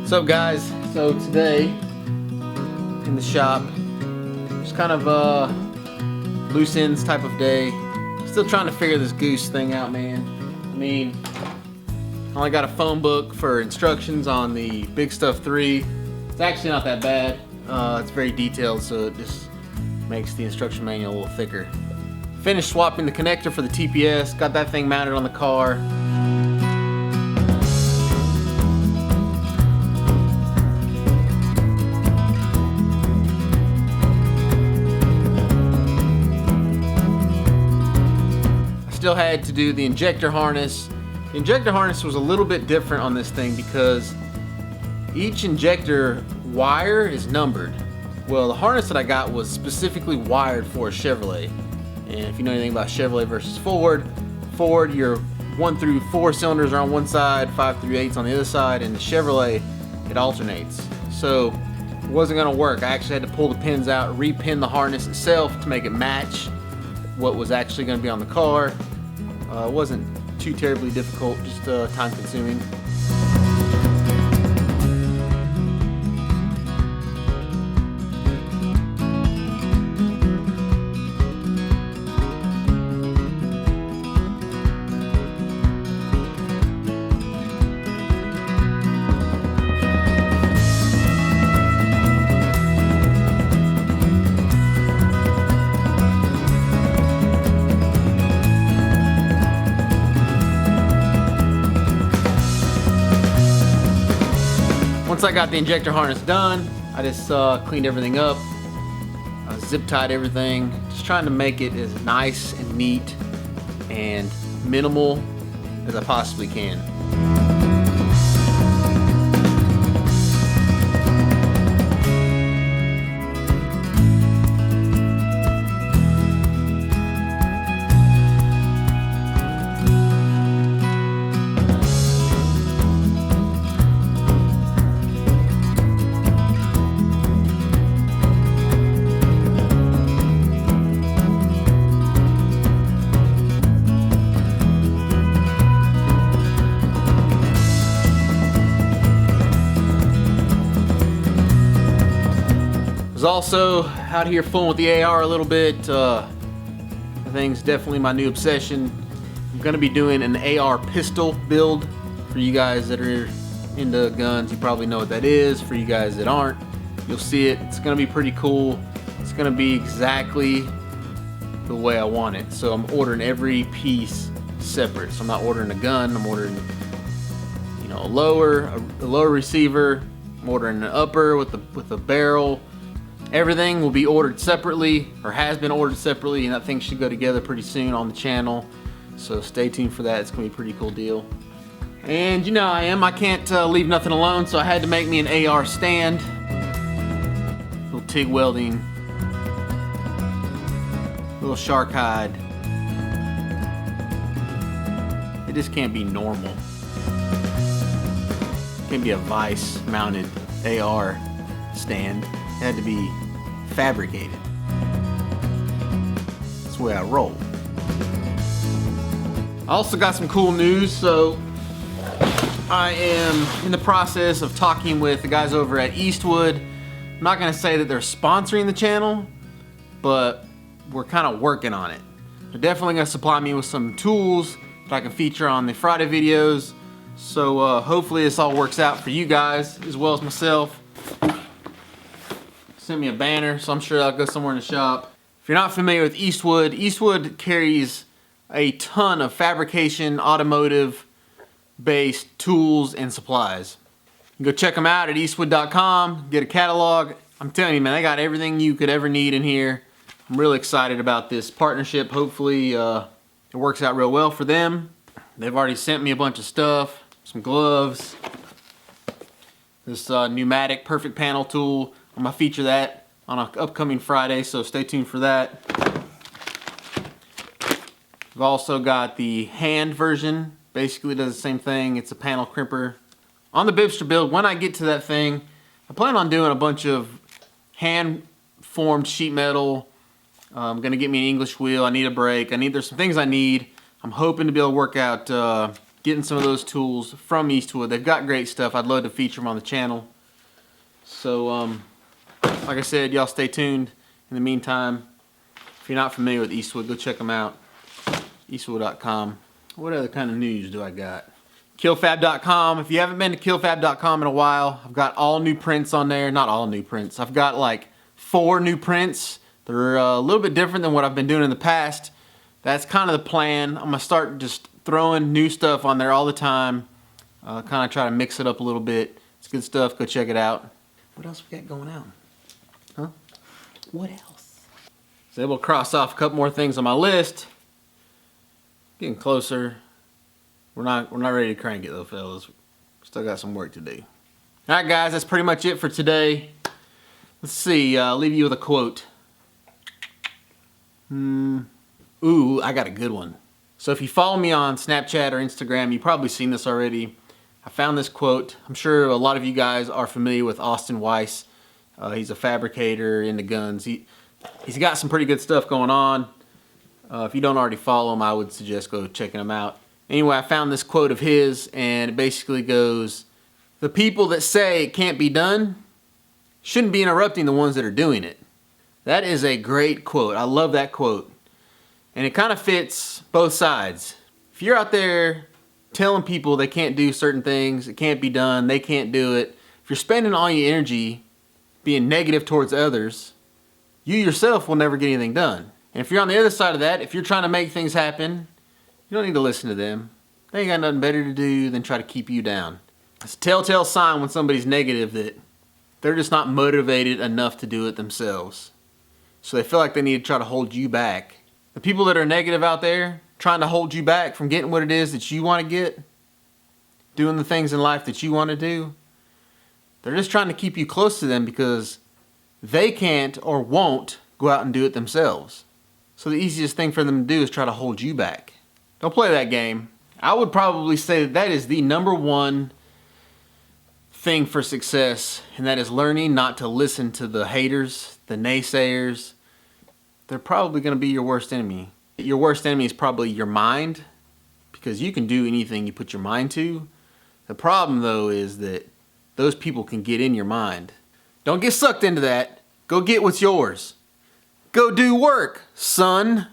What's up, guys? So today in the shop, just kind of loose ends type of day. Still trying to figure this Goose thing out, man. I mean, I only got a phone book for instructions on the Big Stuff 3. It's actually not that bad. It's very detailed, so it just makes the instruction manual a little thicker. Finished swapping the connector for the TPS. Got that thing mounted on the car. Still had to do the injector harness. The injector harness was a little bit different on this thing because each injector wire is numbered. Well, the harness that I got was specifically wired for a Chevrolet. And if you know anything about Chevrolet versus Ford, your 1 through 4 cylinders are on one side, 5 through 8's on the other side, and the Chevrolet, it alternates. So it wasn't gonna work. I actually had to pull the pins out, repin the harness itself to make it match what was actually gonna be on the car. It wasn't too terribly difficult, just time consuming. Once I got the injector harness done, I just cleaned everything up, zip tied everything, just trying to make it as nice and neat and minimal as I possibly can. Also out here fooling with the AR a little bit. The thing's definitely my new obsession. I'm gonna be doing an AR pistol build. For you guys that are into guns, you probably know what that is. For you guys that aren't, you'll see it. It's gonna be pretty cool. It's gonna be exactly the way I want it. So I'm ordering every piece separate. So I'm not ordering a gun, I'm ordering, you know, a lower receiver. I'm ordering an upper with the barrel. Everything will be ordered separately, or has been ordered separately, and that thing should go together pretty soon on the channel. So stay tuned for that. It's gonna be a pretty cool deal. And you know I can't leave nothing alone, so I had to make me an AR stand. Little TIG welding, little shark hide. It just can't be normal. It can't be a vice mounted AR stand. It had to be fabricated. That's the way I roll. I also got some cool news. So I am in the process of talking with the guys over at Eastwood. I'm not gonna say that they're sponsoring the channel, but we're kind of working on it. They're definitely gonna supply me with some tools that I can feature on the Friday videos. So hopefully this all works out for you guys as well as myself. Sent me a banner, so I'm sure I'll go somewhere in the shop. If you're not familiar with Eastwood, Eastwood carries a ton of fabrication, automotive-based tools and supplies. You can go check them out at eastwood.com, get a catalog. I'm telling you, man, they got everything you could ever need in here. I'm really excited about this partnership. Hopefully it works out real well for them. They've already sent me a bunch of stuff, some gloves, this pneumatic perfect panel tool. I'm gonna feature that on an upcoming Friday, so stay tuned for that. I've also got the hand version. Basically does the same thing. It's a panel crimper. On the Bibster build, when I get to that thing, I plan on doing a bunch of hand formed sheet metal. I'm gonna get me an English wheel. I need a brake. There's some things I need. I'm hoping to be able to work out getting some of those tools from Eastwood. They've got great stuff. I'd love to feature them on the channel. So, like I said, y'all stay tuned. In the meantime, if you're not familiar with Eastwood, go check them out. Eastwood.com. What other kind of news do I got? Killfab.com. If you haven't been to Killfab.com in a while, I've got all new prints on there. Not all new prints. I've got like 4 new prints. They're a little bit different than what I've been doing in the past. That's kind of the plan. I'm going to start just throwing new stuff on there all the time. Kind of try to mix it up a little bit. It's good stuff. Go check it out. What else we got going on? Huh? What else? I was able to cross off a couple more things on my list. Getting closer. We're not ready to crank it though, fellas. Still got some work to do. Alright guys, that's pretty much it for today. Let's see, I'll leave you with a quote. Ooh, I got a good one. So if you follow me on Snapchat or Instagram, you've probably seen this already. I found this quote. I'm sure a lot of you guys are familiar with Austin Weiss. He's a fabricator into guns. He's got some pretty good stuff going on. If you don't already follow him, I would suggest go checking him out. Anyway, I found this quote of his, and it basically goes, "The people that say it can't be done shouldn't be interrupting the ones that are doing it." That is a great quote. I love that quote. And it kind of fits both sides. If you're out there telling people they can't do certain things, it can't be done, they can't do it, if you're spending all your energy being negative towards others, you yourself will never get anything done. And if you're on the other side of that, if you're trying to make things happen, you don't need to listen to them. They ain't got nothing better to do than try to keep you down. It's a telltale sign when somebody's negative that they're just not motivated enough to do it themselves. So they feel like they need to try to hold you back. The people that are negative out there, trying to hold you back from getting what it is that you want to get, doing the things in life that you want to do, they're just trying to keep you close to them because they can't or won't go out and do it themselves. So the easiest thing for them to do is try to hold you back. Don't play that game. I would probably say that is the #1 thing for success, and that is learning not to listen to the haters, the naysayers. They're probably going to be your worst enemy. Your worst enemy is probably your mind, because you can do anything you put your mind to. The problem though is that those people can get in your mind. Don't get sucked into that. Go get what's yours. Go do work, son.